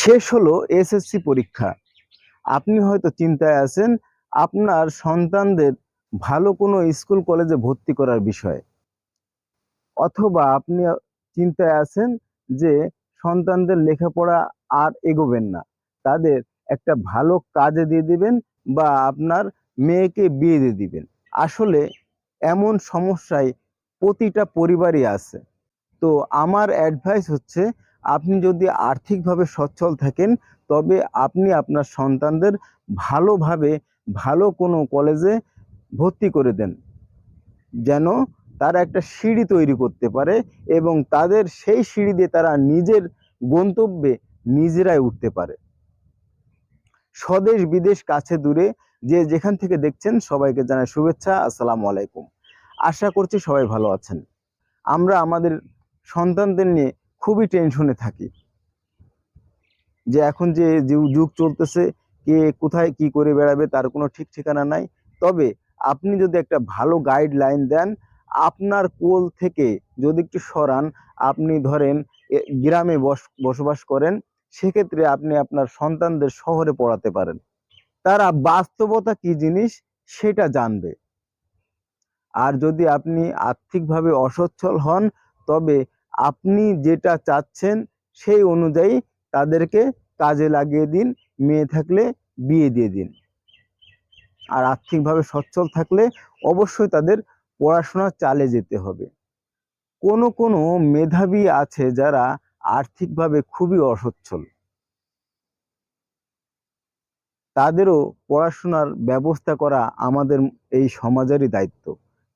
শেষ হলো এসএসসি পরীক্ষা। আপনি হয়তো চিন্তায় আছেন আপনার সন্তানদের ভালো কোনো স্কুল কলেজে ভর্তি করার বিষয়ে, অথবা আপনি চিন্তায় আছেন যে সন্তানদের লেখাপড়া আর এগোবেন না, তাদের একটা ভালো কাজে দিয়ে দিবেন বা আপনার মেয়েকে বিয়ে দিয়ে দিবেন। আসলে এমন সমস্যায় প্রতিটা পরিবারই আছে। তো আমার অ্যাডভাইস হচ্ছে, আপনি যদি আর্থিকভাবে সচ্ছল থাকেন তবে আপনি আপনার সন্তানদের ভালোভাবে ভালো কোনো কলেজে ভর্তি করে দেন, যেন তারা একটা সিঁড়ি তৈরি করতে পারে এবং তাদের সেই সিঁড়ি দিয়ে তারা নিজের গন্তব্যে নিজেরাই উঠতে পারে। স্বদেশ বিদেশ কাছে দূরে যে যেখান থেকে দেখছেন সবাইকে জানাই শুভেচ্ছা। আসসালামু আলাইকুম। আশা করছি সবাই ভালো আছেন। আমরা আমাদের সন্তানদের নিয়ে খুবই টেনশনে থাকি যে এখন যে যুগ চলতেছে, কে কোথায় কি করে বেড়াবে তার কোনো ঠিক ঠিকানা নাই। তবে আপনি যদি একটা ভালো গাইডলাইন দেন, আপনার কোল থেকে যদি একটু সরান, আপনি ধরেন গ্রামে বসবাস করেন, সেক্ষেত্রে আপনি আপনার সন্তানদের শহরে পড়াতে পারেন। তারা বাস্তবতা কি জিনিস সেটা জানবে। আর যদি আপনি আর্থিকভাবে অসচ্ছল হন, তবে আপনি যেটা চাচ্ছেন সেই অনুযায়ী তাদেরকে কাজে লাগিয়ে দিন, মেয়ে থাকলে বিয়ে দিয়ে দিন। আর আর্থিকভাবে সচ্ছল থাকলে অবশ্যই তাদের পড়াশোনা চালিয়ে যেতে হবে। কোনো কোনো মেধাবী আছে যারা আর্থিকভাবে খুবই অসচ্ছল, তাদেরও পড়াশোনার ব্যবস্থা করা আমাদের এই সমাজেরই দায়িত্ব।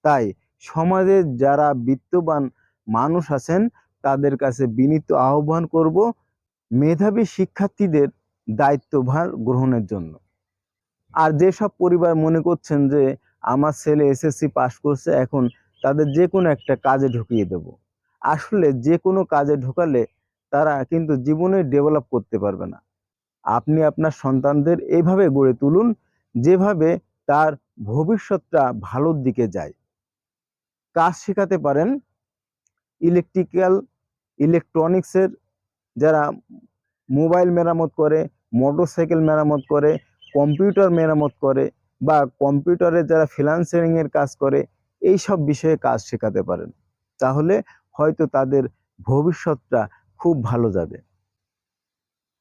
তাই সমাজের যারা বিত্তবান মানুষ আছেন তাদের কাছে বিনীত আহ্বান করব, মেধাবী শিক্ষার্থীদের দায়িত্বভার গ্রহণের জন্য। আর যেসব পরিবার মনে করছেন যে আমার ছেলে এসএসসি পাস করছে, এখন তাদের যে কোনো একটা কাজে ঢুকিয়ে দেব, আসলে যে কোনো কাজে ঢোকালে তারা কিন্তু জীবনে ডেভেলপ করতে পারবে না। আপনি আপনার সন্তানদের এইভাবে গড়ে তুলুন যেভাবে তার ভবিষ্যৎটা ভালোর দিকে যায়। কাজ শেখাতে পারেন ইলেকট্রিক্যাল, ইলেকট্রনিক্সের, যারা মোবাইল মেরামত করে, মোটরসাইকেল মেরামত করে, কম্পিউটার মেরামত করে, বা কম্পিউটারে যারা ফ্রিল্যান্সিং এর কাজ করে, এই সব বিষয়ে কাজ শেখাতে পারেন। তাহলে হয়তো তাদের ভবিষ্যৎটা খুব ভালো যাবে।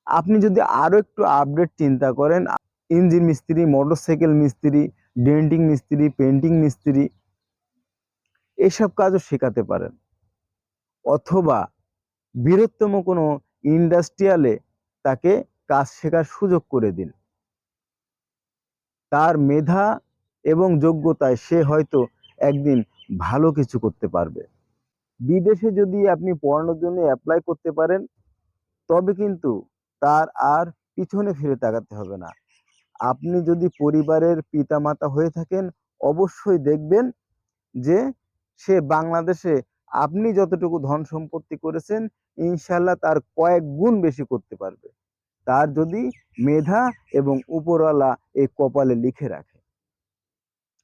আপনি যদি আরো একটু আপডেট চিন্তা করেন, ইঞ্জিন মিস্ত্রি, মোটরসাইকেল মিস্ত্রি, ডেন্টিং মিস্ত্রি, পেন্টিং মিস্ত্রি, এসব কাজও শেখাতে পারেন। অথবা বৃহত্তম কোনো ইন্ডাস্ট্রিয়ালে তাকে কাজ শেখার সুযোগ করে দিন। তার মেধা এবং যোগ্যতায় সে হয়তো একদিন ভালো কিছু করতে পারবে। বিদেশে যদি আপনি পড়ানোর জন্য অ্যাপ্লাই করতে পারেন, তবে কিন্তু তার আর পিছনে ফিরে তাকাতে হবে না। আপনি যদি পরিবারের পিতামাতা হয়ে থাকেন, অবশ্যই দেখবেন যে সে বাংলাদেশে আপনি যতটুকু ধন সম্পত্তি করেছেন, ইনশাল্লাহ তার কয়েক গুণ বেশি করতে পারবে, তার যদি মেধা এবং উপরওয়ালা এই কপালে লিখে রাখে।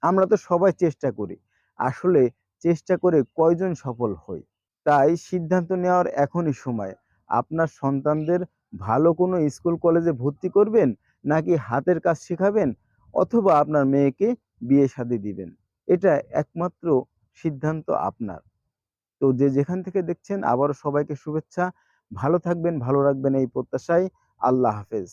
আমরা তো সবাই চেষ্টা করি, আসলে চেষ্টা করে কয়জন সফল হই? তাই সিদ্ধান্ত নেওয়ার এখনই সময়। আপনার সন্তানদের ভালো কোনো স্কুল কলেজে ভর্তি করবেন, নাকি হাতের কাজ শেখাবেন, অথবা আপনার মেয়েকে বিয়ে শাদী দিবেন, এটা একমাত্র সিদ্ধান্ত আপনার। তো যে যেখান থেকে দেখছেন আবারও সবাইকে শুভেচ্ছা। ভালো থাকবেন, ভালো রাখবেন এই প্রত্যাশায়। আল্লাহ হাফেজ।